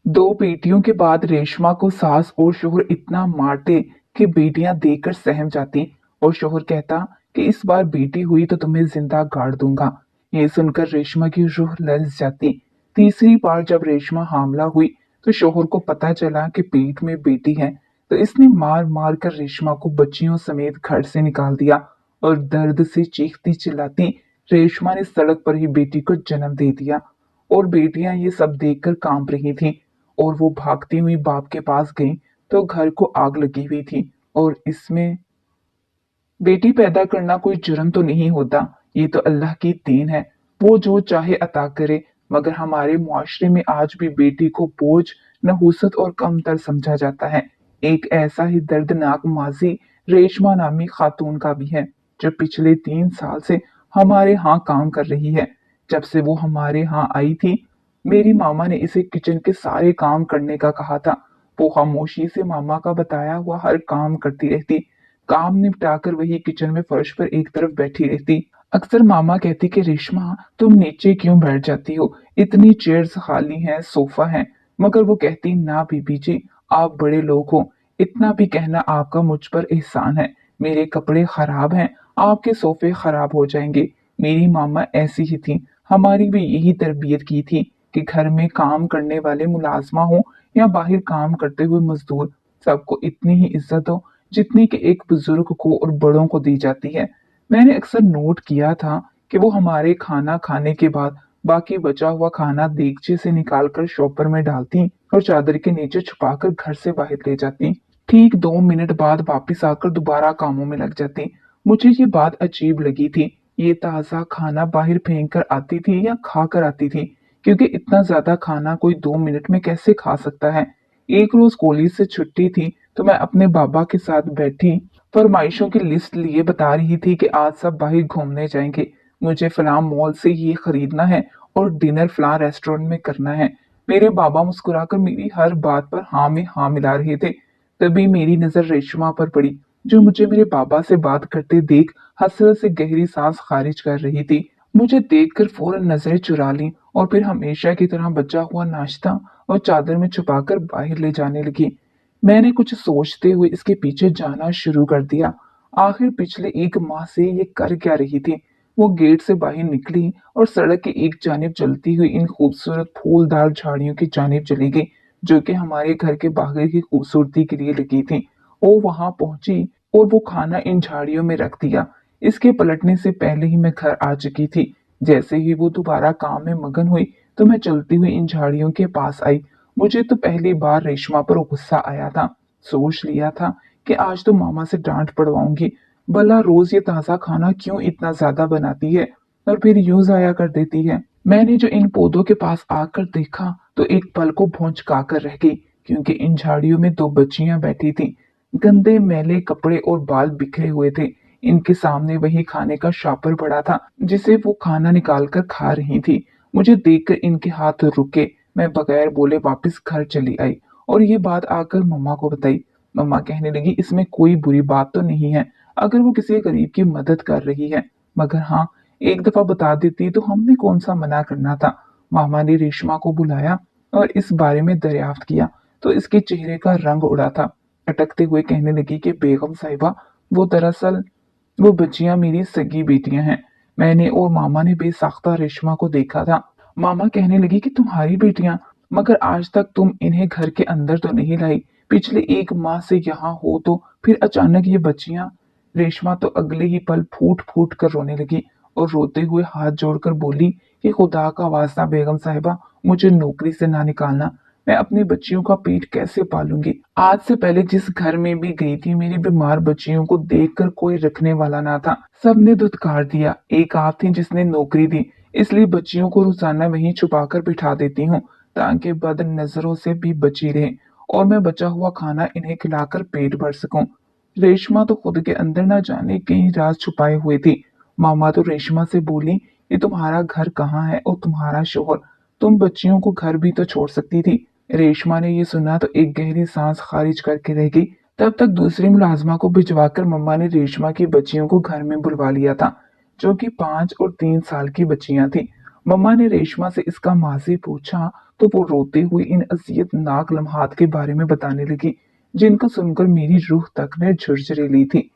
दो बेटियों के बाद रेशमा को सास और शोहर इतना मारते कि बेटियां देखकर सहम जाती और शोहर कहता कि इस बार बेटी हुई तो तुम्हें जिंदा गाड़ दूंगा। ये सुनकर रेशमा की रूह लरस जाती। तीसरी बार जब रेशमा हामला हुई तो शोहर को पता चला कि पेट में बेटी है, तो इसने मार मार कर रेशमा को बच्चियों समेत घर से निकाल दिया और दर्द से चीखती चिल्लाती रेशमा ने सड़क पर ही बेटी को जन्म दे दिया। और बेटियां ये सब देखकर कांप रही थीं और वो भागती हुई बाप के पास गई तो घर को आग लगी हुई थी। और इसमें बेटी पैदा करना कोई जुर्म तो नहीं होता, ये तो अल्लाह की देन है, वो जो चाहे अता करे। मगर हमारे मुआशरे में आज भी बेटी को बोझ, नहुसत और कमतर समझा जाता है। एक ऐसा ही दर्दनाक माजी रेशमा नामी खातून का भी है, जो पिछले 3 साल से हमारे यहाँ काम कर रही है। जब से वो हमारे यहाँ आई थी, मेरी मामा ने इसे किचन के सारे काम करने का कहा था। वो खामोशी से मामा का बताया हुआ हर काम करती रहती। काम निपटाकर वही किचन में फर्श पर एक तरफ बैठी रहती। अक्सर मामा कहती कि रेशमा, तुम नीचे क्यों बैठ जाती हो, इतनी चेयर्स खाली हैं, सोफा है। मगर वो कहती, ना बीबी जी, आप बड़े लोग हो, इतना भी कहना आपका मुझ पर एहसान है। मेरे कपड़े खराब हैं, आपके सोफे खराब हो जाएंगे। मेरी मामा ऐसी ही थी, हमारी भी यही तरबियत की थी कि घर में काम करने वाले मुलाजमा हो या बाहर काम करते हुए मजदूर, सबको इतनी ही इज्जत हो जितनी कि एक बुजुर्ग को और बड़ों को दी जाती है। मैंने अक्सर नोट किया था कि वो हमारे खाना खाने के बाद बाकी बचा हुआ खाना देगचे से निकालकर शॉपर में डालती और चादर के नीचे छुपाकर घर से बाहर ले जाती। ठीक 2 मिनट बाद वापस आकर दोबारा कामों में लग जाती। मुझे ये बात अजीब लगी थी, ये ताज़ा खाना बाहर फेंक कर आती थी या खा कर आती थी, क्योंकि इतना ज्यादा खाना कोई 2 मिनट में कैसे खा सकता है। एक रोज कॉलेज से छुट्टी थी तो मैं अपने बाबा के साथ बैठी फरमाइशों की लिस्ट लिए बता रही थी कि आज सब बाहर घूमने जाएंगे, मुझे फलां मॉल से ये खरीदना है और डिनर फलां रेस्टोरेंट में करना है। मेरे बाबा मुस्कुराकर मेरी हर बात पर हाँ में हाँ मिला रहे थे। तभी मेरी नजर रेशमा पर पड़ी, जो मुझे मेरे बाबा से बात करते देख हसरत से गहरी सांस खारिज कर रही थी। मुझे देखकर फौरन नजरें चुरा ली और फिर हमेशा की तरह बचा हुआ नाश्ता और चादर में छुपाकर बाहर ले जाने लगी। मैंने कुछ सोचते हुए इसके पीछे जाना शुरू कर दिया। आखिर पिछले 1 माह से ये कर क्या रही थी। वो गेट से बाहर निकली और सड़क के एक जानिब चलती हुई इन खूबसूरत फूलदार झाड़ियों की जानिब चली गई, जो कि हमारे घर के बाहर की खूबसूरती के लिए लगी थी। वो वहां पहुंची और वो खाना इन झाड़ियों में रख दिया। इसके पलटने से पहले ही मैं घर आ चुकी थी। जैसे ही वो दोबारा काम में मगन हुई तो मैं चलती हुई इन झाड़ियों के पास आई। मुझे तो पहली बार रेशमा पर गुस्सा आया था। सोच लिया था कि आज तो मामा से डांट पड़वाऊंगी। भला रोज ये ताजा खाना क्यों इतना ज्यादा बनाती है और फिर यूं जाया कर देती है। मैंने जो इन पौधों के पास आकर देखा तो एक पल को भौंचका कर रह गई, क्योंकि इन झाड़ियों में दो बच्चियां बैठी थीं। गंदे मैले कपड़े और बाल बिखरे हुए थे। इनके सामने वही खाने का शॉपर पड़ा था जिसे वो खाना निकालकर खा रही थी। मुझे देखकर इनके हाथ रुके। मैं बगैर बोले वापस घर चली आई और ये बात आकर मम्मा को बताई। मम्मा कहने लगी, इसमें कोई बुरी बात तो नहीं है अगर वो किसी गरीब की मदद कर रही है, मगर हाँ, एक दफा बता देती तो हमने कौन सा मना करना था। मामा ने रेशमा को बुलाया और इस बारे में दरियाफ्त किया तो इसके चेहरे का रंग उड़ा था। अटकते हुए कहने लगी कि बेगम साहिबा, वो दरअसल वो बच्चियां मेरी सगी बेटियां हैं। मैंने और मामा ने बेसाख्ता रेशमा को देखा था। मामा कहने लगी कि तुम्हारी बेटियां, मगर आज तक तुम इन्हें घर के अंदर तो नहीं लाई। पिछले 1 माह से यहाँ हो तो फिर अचानक ये बच्चियां। रेशमा तो अगले ही पल फूट फूट कर रोने लगी और रोते हुए हाथ जोड़कर बोली कि खुदा का वास्ता बेगम साहिबा, मुझे नौकरी से ना निकालना। मैं अपनी बच्चियों का पेट कैसे पालूंगी। आज से पहले जिस घर में भी गई थी, मेरी बीमार बच्चियों को देखकर कोई रखने वाला ना था। सबने धुतकार दिया। एक आप थी जिसने नौकरी दी, इसलिए बच्चियों को रोजाना वहीं छुपाकर बिठा देती हूँ ताकि बद नजरों से भी बची रहे और मैं बचा हुआ खाना इन्हें खिलाकर पेट भर सकूं। रेशमा तो खुद के अंदर ना जाने कई राज छुपाए हुए थी। मामा तो रेशमा से बोली कि तुम्हारा घर कहाँ है और तुम्हारा शोहर, तुम बच्चियों को घर भी तो छोड़ सकती थी। रेशमा ने ये सुना तो एक गहरी सांस खारिज करके रह गई। तब तक दूसरी मुलाजमा को भिजवाकर मम्मा ने रेशमा की बच्चियों को घर में बुलवा लिया था, जो कि 5 और 3 साल की बच्चियां थी। मम्मा ने रेशमा से इसका माजी पूछा तो वो रोते हुए इन अजियतनाक लम्हात के बारे में बताने लगी जिनको सुनकर मेरी रूह तक ने झुरझुरी ली थी।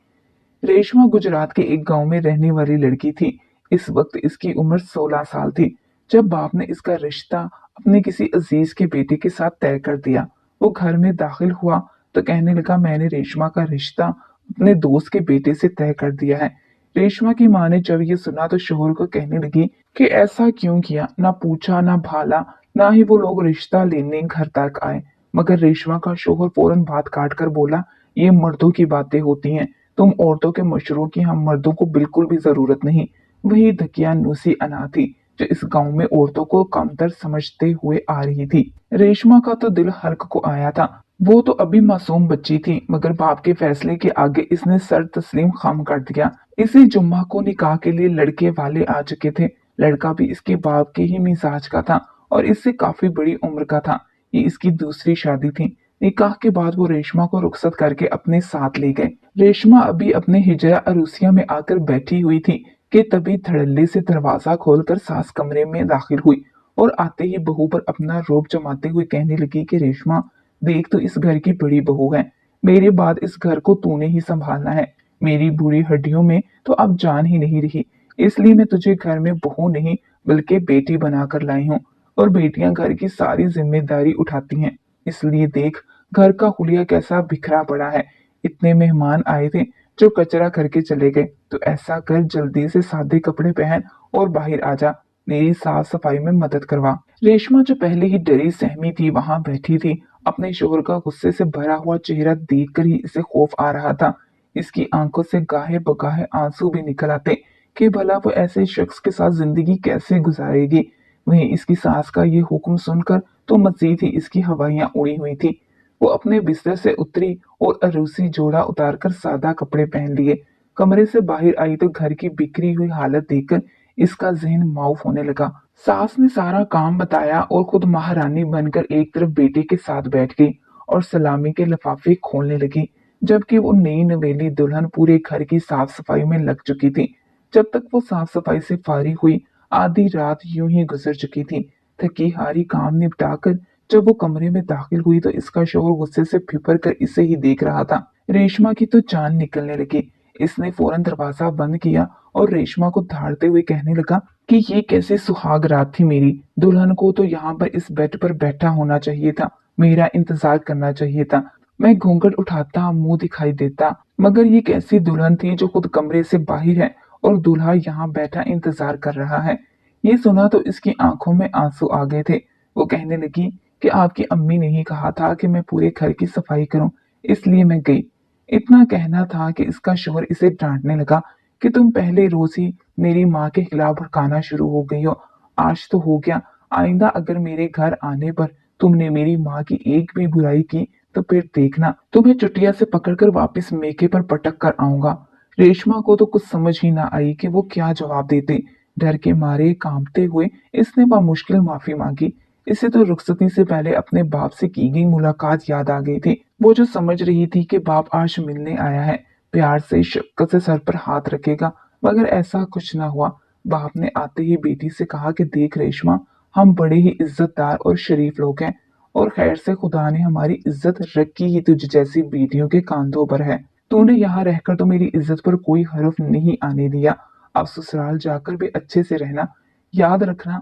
रेशमा गुजरात के एक गांव में रहने वाली लड़की थी। इस वक्त इसकी उम्र 16 साल थी जब बाप ने इसका रिश्ता अपने किसी अजीज के बेटे के साथ तय कर दिया। वो घर में दाखिल हुआ तो कहने लगा, मैंने रेशमा का रिश्ता अपने दोस्त के बेटे से तय कर दिया है। रेशमा की माँ ने जब ये सुना तो शोहर को कहने लगी कि ऐसा क्यों किया, ना पूछा ना भाला, ना ही वो लोग रिश्ता लेने घर तक आए। मगर रेशमा का शोहर फौरन बात काट कर बोला, ये मर्दों की बातें होती हैं, तुम औरतों के मशवरों की हम मर्दों को बिल्कुल भी जरूरत नहीं। वही दकियानूसी अना थी जो इस गांव में औरतों को कमतर समझते हुए आ रही थी। रेशमा का तो दिल हल्क को आया था। वो तो अभी मासूम बच्ची थी, मगर बाप के फैसले के आगे इसने सर तस्लीम खम कर दिया। इसी जुम्मा को निकाह के लिए लड़के वाले आ चुके थे। लड़का भी इसके बाप के ही मिजाज का था और इससे काफी बड़ी उम्र का था। ये इसकी दूसरी शादी थी। निकाह के बाद वो रेशमा को रुखसत करके अपने साथ ले गए। रेशमा अभी अपने हिजरा अरूसिया में आकर बैठी हुई थी कि तभी धड़ल्ले से दरवाजा खोलकर सास कमरे में दाखिल हुई और आते ही बहू पर अपना रोब जमाते हुए कहने लगी कि रेशमा, देख तो इस घर की बड़ी बहू है। मेरे बाद इस घर को तूने ही संभालना है। मेरी बुरी हड्डियों में तो अब जान ही नहीं रही, इसलिए मैं तुझे घर में बहू नहीं बल्कि बेटी बनाकर लाई हूँ। और बेटियां घर की सारी जिम्मेदारी उठाती हैं। इसलिए देख घर का हुलिया कैसा बिखरा पड़ा है। इतने मेहमान आए थे जो कचरा करके चले गए। तो ऐसा कर, जल्दी से सादे कपड़े पहन और बाहर आ जा, मेरी साफ सफाई में मदद करवा। रेशमा जो पहले ही डरी सहमी थी वहां बैठी थी। अपने शोहर का गुस्से से भरा हुआ चेहरा देखकर ही इसे खौफ आ रहा था। इसकी आंखों से गाहे बगाहे आंसू भी निकल आते कि भला वो ऐसे शख्स के साथ जिंदगी कैसे गुजारेगी। वहीं इसकी सास का ये हुक्म सुनकर तो मजीद ही इसकी हवाइयां उड़ी हुई थी। वो अपने बिस्तर से उतरी और अरूसी जोड़ा उतारकर सादा कपड़े पहन लिए। कमरे से बाहर आई तो घर की बिखरी हुई हालत देखकर इसका जहन माऊफ होने लगा। सास ने सारा काम बताया और खुद महारानी बनकर एक तरफ बेटे के साथ बैठ गई और सलामी के लिफाफे खोलने लगी, जबकि वो नई नवेली दुल्हन पूरे घर की साफ सफाई में लग चुकी थी। जब तक वो साफ सफाई से फारिग हुई आधी रात यूं ही गुजर चुकी थी। थकी हारी काम निपटाकर जब वो कमरे में दाखिल हुई तो इसका शोहर गुस्से से फिपर कर इसे ही देख रहा था। रेशमा की तो जान निकलने लगी। इसने फौरन दरवाजा बंद किया और रेशमा को धाड़ते हुए कहने लगा कि ये कैसे सुहाग रात थी मेरी। दुल्हन को तो यहाँ पर इस बेड पर बैठा होना चाहिए था, मेरा इंतजार करना चाहिए था। मैं घूंघट उठाता, मुंह दिखाई देता, मगर ये कैसी दुल्हन थी जो खुद कमरे से बाहर है और दूल्हा यहाँ बैठा इंतजार कर रहा है। ये सुना तो इसकी आंखों में आंसू आ गए थे। वो कहने लगी कि आपकी अम्मी ने ही कहा था कि मैं पूरे घर की सफाई करूं, इसलिए मैं गई। इतना कहना था कि इसका शोहर इसे डांटने लगा कि तुम पहले रोज ही मेरी माँ के खिलाफ भड़काना शुरू हो गई हो। आज तो हो गया, आइंदा अगर मेरे घर आने पर तुमने मेरी माँ की एक भी बुराई की तो फिर देखना, तुम्हें चुटिया से पकड़कर वापस मेके पर पटक कर आऊंगा। रेशमा को तो कुछ समझ ही ना आई कि वो क्या जवाब देते। डर के मारे कांपते हुए इसने बामुश्किल माफी मांगी। इसे तो रुखसती से पहले अपने बाप से की गई मुलाकात याद आ गई थी। वो जो समझ रही थी कि बाप आज मिलने आया है, प्यार से शफ़क़त से सर पर हाथ रखेगा, मगर ऐसा कुछ ना हुआ। बाप ने आते ही बेटी से कहा कि देख रेशमा, हम बड़े ही इज्जतदार और शरीफ लोग हैं और खैर से खुदा ने हमारी इज्जत रखी ही तुझ जैसी बेटियों के कांधों पर है। तूने यहाँ रहकर तो मेरी इज्जत पर कोई हर्फ नहीं आने दिया। अब ससुराल जाकर भी अच्छे से रहना। याद रखना,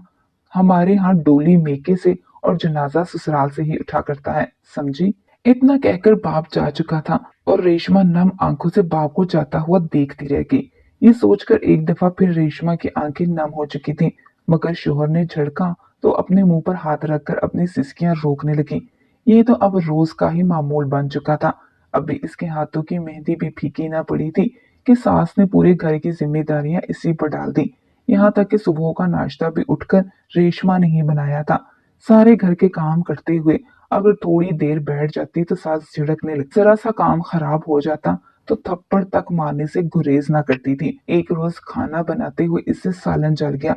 हमारे यहाँ डोली मेके से और जनाजा ससुराल से ही उठा करता है, समझी। इतना कहकर बाप जा चुका था और रेशमा नम आंखों से बाप को जाता हुआ देखती रह गई। ये सोचकर एक दफा फिर रेशमा की आंखें नम हो चुकी थी, मगर शोहर ने झड़का तो अपने मुंह पर हाथ रखकर अपनी सिसकियां रोकने लगी। ये तो अब रोज का ही मामूल बन चुका था। अभी इसके हाथों की मेहंदी भी फीकी ना पड़ी थी कि सास ने पूरे घर की जिम्मेदारियां इसी पर डाल दी। यहाँ तक कि सुबह का नाश्ता भी उठकर रेशमा ने ही बनाया था। सारे घर के काम करते हुए अगर थोड़ी देर बैठ जाती तो सास झिड़कने लगती। जरा सा काम खराब हो जाता तो थप्पड़ तक मारने से गुरेज ना करती थी। एक रोज खाना बनाते हुए इससे सालन जल गया।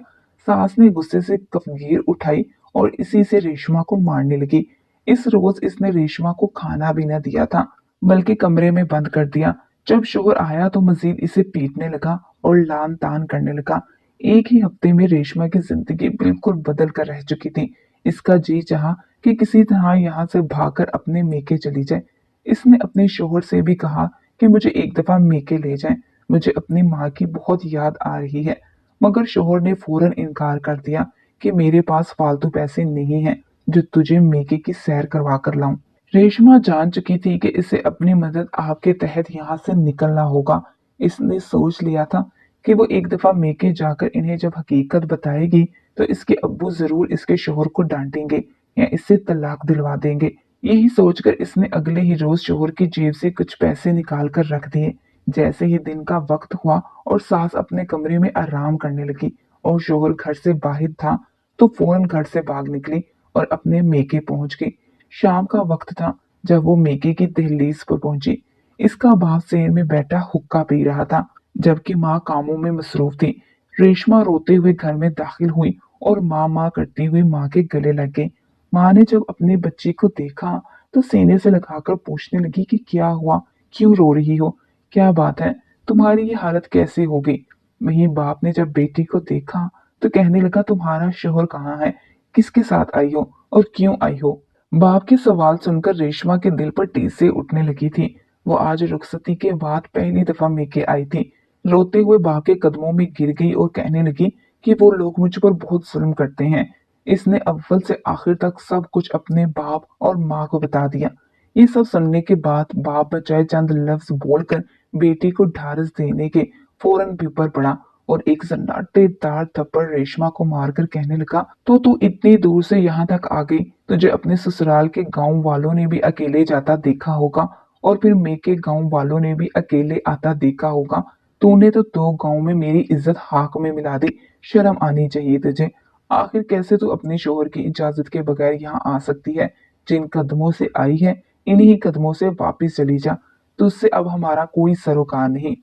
सास ने गुस्से से कफगीर उठाई और इसी से रेशमा को मारने लगी। इस रोज इसने रेशमा को खाना भी न दिया था, बल्कि कमरे में बंद कर दिया। जब शोहर आया तो मजीद इसे पीटने लगा और लान तान करने लगा। एक ही हफ्ते में रेशमा की जिंदगी बिल्कुल बदल कर रह चुकी थी। इसका जी चाहा कि किसी तरह यहाँ से भागकर अपने मेके चली जाए। इसने अपने शौहर से भी कहा कि मुझे एक दफा मेके ले जाएं, मुझे अपनी माँ की बहुत याद आ रही है। मगर शौहर ने फौरन इनकार कर दिया कि मेरे पास फालतू पैसे नहीं हैं जो तुझे मेके की सैर करवा कर लाऊं। रेशमा जान चुकी थी कि इसे अपनी मदद आपके तहत यहाँ से निकलना होगा। इसने सोच लिया था कि वो एक दफा मेके जाकर इन्हें जब हकीकत बताएगी तो इसके अब्बू जरूर इसके शोहर को डांटेंगे या इससे तलाक दिलवा देंगे। यही सोचकर इसने अगले ही रोज शोहर की जेब से कुछ पैसे निकाल कर रख दिए। जैसे ही दिन का वक्त हुआ और सास अपने कमरे में आराम करने लगी और शोहर घर से बाहर था तो फौरन घर से भाग निकली और अपने मेके पहुंच गई। शाम का वक्त था जब वो मेके की दहलीज पर पहुंची। इसका बाप सेर में बैठा हुक्का पी रहा था जबकि माँ कामों में मसरूफ थी। रेशमा रोते हुए घर में दाखिल हुई और माँ माँ करती हुई माँ के गले लग गई। माँ ने जब अपनी बच्ची को देखा तो सीने से लगाकर पूछने लगी कि क्या हुआ, क्यों रो रही हो, क्या बात है, तुम्हारी ये हालत कैसे हो गई। वहीं बाप ने जब बेटी को देखा तो कहने लगा तुम्हारा शोहर कहाँ है, किसके साथ आई हो और क्यों आई हो। बाप के सवाल सुनकर रेशमा के दिल पर टीसें उठने लगी थी। वो आज रुखसती के बाद पहली दफा मेके आई थी। रोते हुए बाप के कदमों में गिर गई और कहने लगी कि वो लोग मुझ पर बहुत जुल्म करते हैं। इसने अव्वल से आखिर तक सब कुछ अपने बाप और माँ को बता दिया। ये सब सुनने के बाद बाप बचाए चंद लफ्ज बोलकर बेटी को ढारस देने के फौरन पीपर पड़ा और एक सन्नाटेदार थप्पड़ रेशमा को मारकर कहने लगा तो तू इतनी दूर से यहाँ तक आ गई, तुझे अपने ससुराल के गांव वालों ने भी अकेले जाता देखा होगा और फिर मेके गांव वालों ने भी अकेले आता देखा होगा। तूने तो दो गांव में मेरी इज्जत हाक में मिला दी, शर्म आनी चाहिए तुझे। आखिर कैसे तू अपने शोहर की इजाजत के बगैर यहाँ आ सकती है। जिन कदमों से आई है इन्हीं कदमों से वापिस चली जा, तुझसे अब हमारा कोई सरोकार नहीं।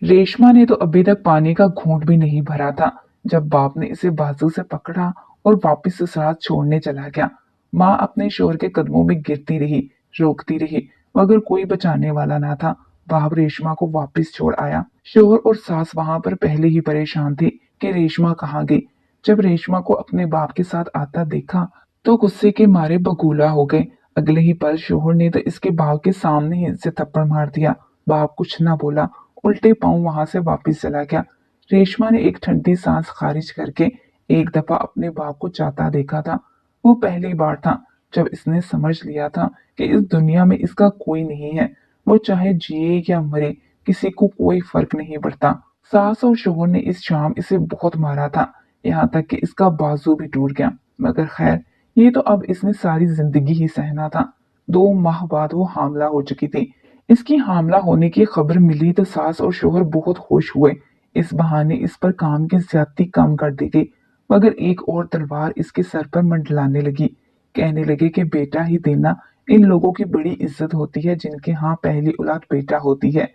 रेशमा ने तो अभी तक पानी का घूंट भी नहीं भरा था जब बाप ने इसे बाजू से पकड़ा और वापिस ससुराल छोड़ने चला गया। माँ अपने शोहर के कदमों में गिरती रही, रोकती रही, मगर कोई बचाने वाला ना था। बाप रेशमा को वापिस छोड़ आया। शोहर और सास वहां पर पहले ही परेशान थे कि रेशमा कहाँ गई। जब रेशमा को अपने बाप के साथ आता देखा तो गुस्से के मारे बगूला हो गए। अगले ही पल शोहर ने तो इसके बाप के सामने ही इसे थप्पड़ मार दिया। बाप कुछ ना बोला, उल्टे पांव वहां से वापस चला गया। रेशमा ने एक ठंडी सांस खारिज करके एक दफा अपने बाप को जाता देखा था। वो पहली बार था जब इसने समझ लिया था कि इस दुनिया में इसका कोई नहीं है। वो चाहे जिए या मरे, किसी को कोई फर्क नहीं पड़ता। सास और शोहर ने इस शाम इसे बहुत मारा था, यहाँ तक कि इसका बाजू भी टूट गया। मगर खैर, ये तो अब इसने सारी जिंदगी ही सहना था। 2 माह बाद वो हामला हो चुकी थी। इसकी हामला होने की खबर मिली तो सास और शोहर बहुत खुश हुए। इस बहाने इस पर काम की ज्यादती कम कर दी गई। मगर एक और तलवार इसके सर पर मंडलाने लगी। कहने लगे कि बेटा ही देना इन लोगों की बड़ी इज्जत होती है जिनके यहाँ पहली औलाद बेटा होती है।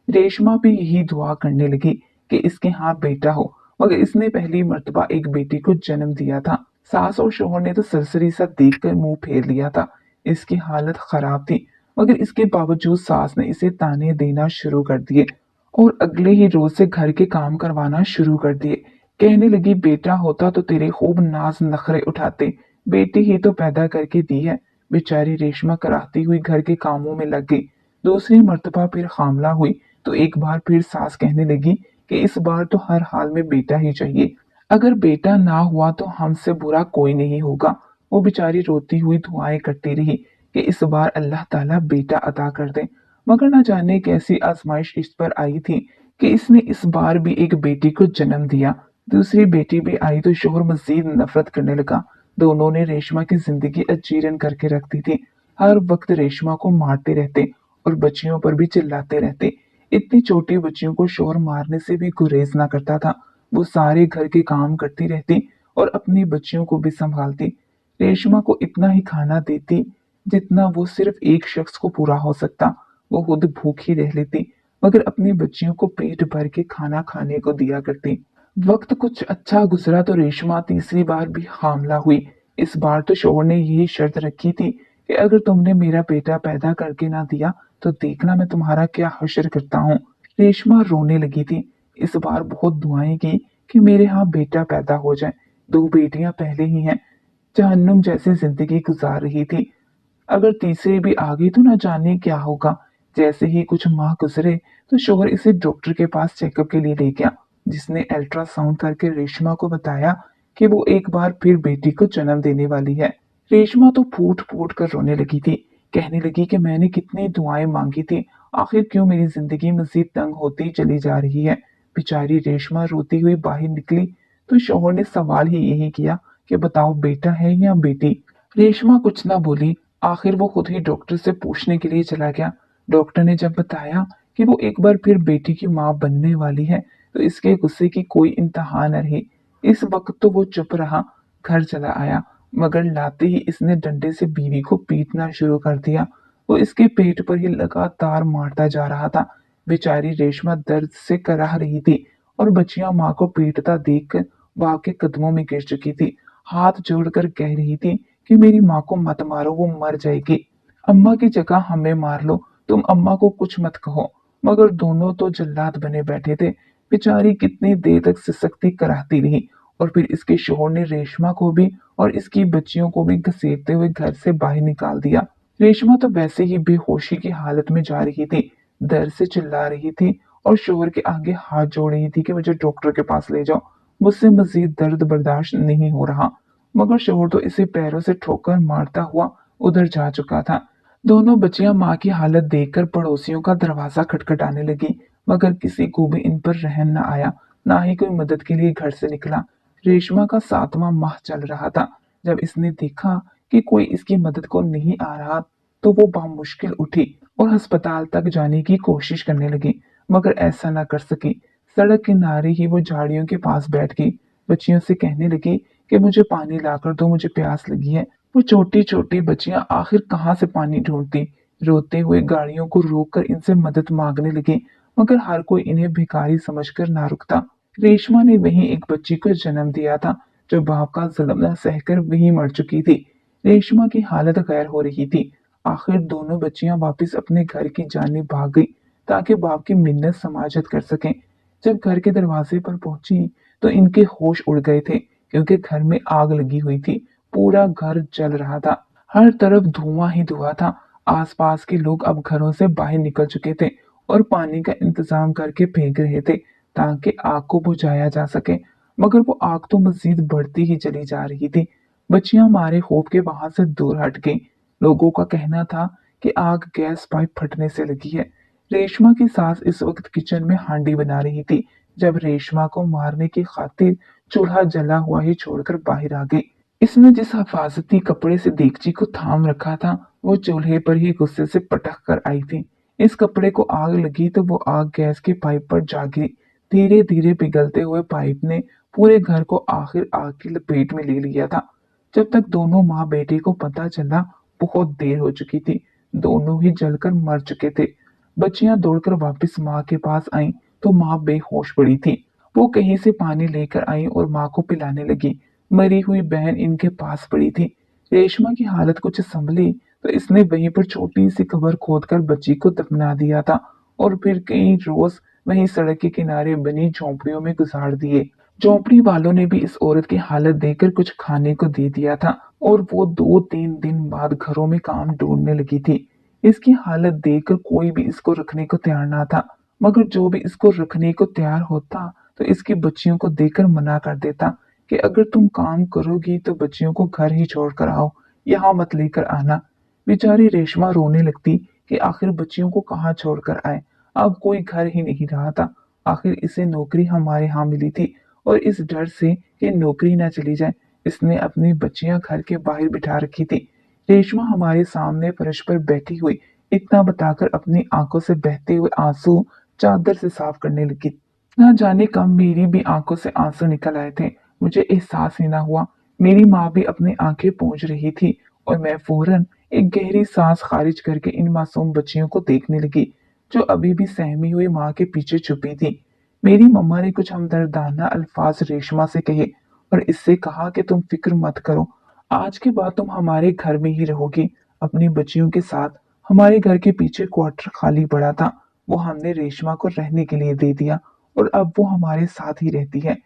रेशमा भी यही दुआ करने लगी कि इसके यहाँ बेटा हो, मगर इसने पहली मर्तबा एक बेटी को जन्म दिया था। सास और शोहर ने तो सरसरी सा देखकर मुंह फेर लिया था। इसकी हालत खराब थी, मगर इसके बावजूद सास ने इसे ताने देना शुरू कर दिए और अगले ही रोज से घर के काम करवाना शुरू कर दिए। कहने लगी बेटा होता तो तेरे खूब नाज नखरे उठाते, बेटी ही तो पैदा करके दी है। बेचारी रेशमा कराहती हुई घर के कामों में लग गई। दूसरी मर्तबा फिर हामला हुई तो एक बार फिर सास कहने लगी कि इस बार तो हर हाल में बेटा ही चाहिए, अगर बेटा ना हुआ तो हमसे बुरा कोई नहीं होगा। वो बेचारी रोती हुई दुआएं करती रही कि इस बार अल्लाह ताला बेटा अता कर दे। मगर न जाने कैसी आजमाइश इस पर आई थी कि इसने इस बार भी एक बेटी को जन्म दिया। दूसरी बेटी भी आई तो शोहर मजीद नफरत करने लगा। दोनों ने रेशमा की जिंदगी अजीरन करके रख दी थी। हर वक्त रेशमा को मारते रहते और बच्चियों पर भी चिल्लाते रहते। इतनी छोटी बच्चियों को शोहर मारने से भी गुरेज ना करता था। वो सारे घर के काम करती रहती और अपनी बच्चियों को भी संभालती। रेशमा को इतना ही खाना देती जितना वो सिर्फ एक शख्स को पूरा हो सकता। वो खुद भूखी रह लेती मगर अपनी बच्चियों को पेट भर के खाना खाने को दिया करती। वक्त कुछ अच्छा गुजरा तो रेशमा तीसरी बार भी हामला हुई। इस बार तो शोहर ने यही शर्त रखी थी कि अगर तुमने मेरा बेटा पैदा करके ना दिया तो देखना मैं तुम्हारा क्या हश्र करता हूँ। रेशमा रोने लगी थी। इस बार बहुत दुआएं की कि मेरे यहाँ बेटा पैदा हो जाए। 2 बेटियां पहले ही हैं, जहन्नुम जैसी जिंदगी गुजार रही थी। अगर तीसरे भी आ गई तो न जाने क्या होगा। जैसे ही कुछ माह गुजरे तो शोहर इसे डॉक्टर के पास चेकअप के लिए ले गया, जिसने अल्ट्रासाउंड करके रेशमा को बताया कि वो एक बार फिर बेटी को जन्म देने वाली है। रेशमा तो फूट फूट कर रोने लगी थी। कहने लगी कि मैंने कितनी दुआएं मांगी थी, आखिर क्यों मेरी जिंदगी मजीद तंग होती चली जा रही है। बेचारी रेशमा रोती हुई बाहर निकली तो शोहर ने सवाल ही यही किया कि बताओ बेटा है या बेटी। रेशमा कुछ ना बोली। आखिर वो खुद ही डॉक्टर से पूछने के लिए चला गया। डॉक्टर ने जब बताया कि वो एक बार फिर बेटी की मां बनने वाली है तो इसके गुस्से की कोई इंतहा न रही। इस वक्त तो वो चुप रहा, घर चला आया, मगर लाते ही इसने डंडे से बीवी को पीटना शुरू कर दिया। वो इसके पेट पर ही लगातार मारता जा रहा था। बेचारी रेशमा दर्द से कराह रही थी और बच्चियां माँ को पीटता देखकर बाप के कदमों में गिर चुकी थी। हाथ जोड़कर कह रही थी कि मेरी माँ को मत मारो, वो मर जाएगी। अम्मा की जगह हमें मार लो, तुम अम्मा को कुछ मत कहो। मगर दोनों तो जल्लाद बने बैठे थे। बेचारी कितनी देर तक सिसकती कराहती रही और फिर इसके शोहर ने रेशमा को भी और इसकी बच्चियों को भी घसीटते हुए घर से बाहर निकाल दिया। रेशमा तो वैसे ही बेहोशी की हालत में जा रही थी, दर्द से चिल्ला रही थी और शोहर के आगे हाथ जोड़ रही थी कि मुझे डॉक्टर के पास ले जाओ, मुझसे मजीद दर्द बर्दाश्त नहीं हो रहा। मगर शोहर तो इसे पैरों से ठोकर मारता हुआ उधर जा चुका था। दोनों बच्चियां माँ की हालत देखकर पड़ोसियों का दरवाजा खटखटाने लगी, मगर किसी को भी इन पर रहम न आया, ना ही कोई मदद के लिए घर से निकला। रेशमा का 7वां माह चल रहा था। जब इसने देखा कि कोई इसकी मदद को नहीं आ रहा तो वो बामुश्किल उठी और अस्पताल तक जाने की कोशिश करने लगी, मगर ऐसा ना कर सकी। सड़क किनारे ही वो झाड़ियों के पास बैठ गई। बच्चियों से कहने लगी कि मुझे पानी लाकर दो, मुझे प्यास लगी है। वो छोटी छोटी बच्चियां आखिर कहाँ से पानी ढूंढती। रोते हुए गाड़ियों को रोककर इनसे मदद मांगने लगी, मगर हर कोई इन्हें भिखारी समझकर ना रुकता। रेशमा ने वहीं एक बच्ची को जन्म दिया था जो बाप का जुल्म न सहकर वहीं मर चुकी थी। रेशमा की हालत गैर हो रही थी। आखिर दोनों बच्चियां वापस अपने घर की जानिब भाग गई ताकि बाप की मिन्नत समाजत कर सकें। जब घर के दरवाजे पर पहुंची तो इनके होश उड़ गए थे, क्योंकि घर में आग लगी हुई थी। पूरा घर जल रहा था, हर तरफ धुआं ही धुआं था। आसपास के लोग अब घरों से बाहर निकल चुके थे और पानी का इंतजाम करके फेंक रहे थे ताकि आग को बुझाया जा सके। मगर वो आग तो मजीद बढ़ती ही चली जा रही थी। बच्चियां मारे खौफ के वहां से दूर हट गईं। लोगों का कहना था कि आग गैस पाइप फटने से लगी है। रेशमा की सास इस वक्त किचन में हांडी बना रही थी जब रेशमा को मारने की खातिर चूल्हा जला हुआ ही छोड़कर बाहर आ गई। इसने जिस हिफाजती कपड़े से देगची को थाम रखा था वो चूल्हे पर ही गुस्से से पटक कर आई थी। इस कपड़े को आग लगी तो वो आग गैस के पाइप पर जा गिरी। धीरे धीरे पिघलते हुए पाइप ने पूरे घर को आखिर आग की लपेट में ले लिया था। जब तक दोनों माँ बेटे को पता चला बहुत देर हो चुकी थी। दोनों ही जलकर मर चुके थे। बच्चियां दौड़कर वापस माँ के पास आईं तो माँ बेहोश पड़ी थी। वो कहीं से पानी लेकर आई और माँ को पिलाने लगी। मरी हुई बहन इनके पास पड़ी थी। रेशमा की हालत कुछ संभली तो इसने वहीं पर छोटी सी कब्र खोदकर बच्ची को दफना दिया था और फिर कई रोज वहीं सड़क के किनारे बनी झोंपड़ियों में गुजार दिए। झोंपड़ी वालों ने भी इस औरत की हालत देखकर कुछ खाने को दे दिया था और वो 2-3 दिन बाद घरों में काम ढूंढने लगी थी। इसकी हालत देखकर कोई भी इसको रखने को तैयार ना था, मगर जो भी इसको रखने को तैयार होता तो इसकी बच्चियों को देकर मना कर देता कि अगर तुम काम करोगी तो बच्चियों को घर ही छोड़कर आओ, यहाँ मत लेकर आना। बेचारी रेशमा रोने लगती कि आखिर बच्चियों को कहाँ छोड़कर आए, अब कोई घर ही नहीं रहा था। आखिर इसे नौकरी हमारे यहाँ मिली थी और इस डर से कि नौकरी ना चली जाए इसने अपनी बच्चियां घर के बाहर बिठा रखी थी। रेशमा हमारे सामने फर्श पर बैठी हुई इतना बताकर अपनी आंखों से बहते हुए आंसू चादर से साफ करने लगी। ना जाने कब मेरी भी आंखों से आंसू निकल आए थे। मुझे एहसास ही ना हुआ। मेरी माँ भी अपनी आंखें पोंछ रही थी और मैं फौरन एक गहरी सांस खारिज करके इन मासूम बच्चियों को देखने लगी जो अभी भी सहमी हुई माँ के पीछे छुपी थी। मेरी मम्मा ने कुछ हमदर्दाना अल्फाज रेशमा से कहे और इससे कहा कि तुम फिक्र मत करो, आज के बाद तुम हमारे घर में ही रहोगी अपनी बच्चियों के साथ। हमारे घर के पीछे क्वार्टर खाली पड़ा था, वो हमने रेशमा को रहने के लिए दे दिया और अब वो हमारे साथ ही रहती है।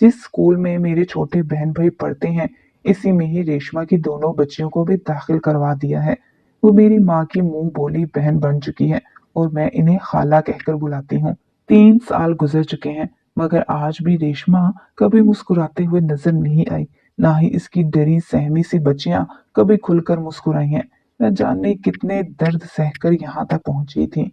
जिस स्कूल में मेरे छोटे बहन भाई पढ़ते हैं इसी में ही रेशमा की दोनों बच्चियों को भी दाखिल करवा दिया है। वो मेरी माँ की मुंह बोली बहन बन चुकी है और मैं इन्हें खाला कहकर बुलाती हूँ। 3 साल गुजर चुके हैं मगर आज भी रेशमा कभी मुस्कुराते हुए नजर नहीं आई। ना ही इसकी डरी सहमी सी बच्चियां कभी खुलकर मुस्कुराई हैं। न जाने कितने दर्द सहकर यहाँ तक पहुंची थी।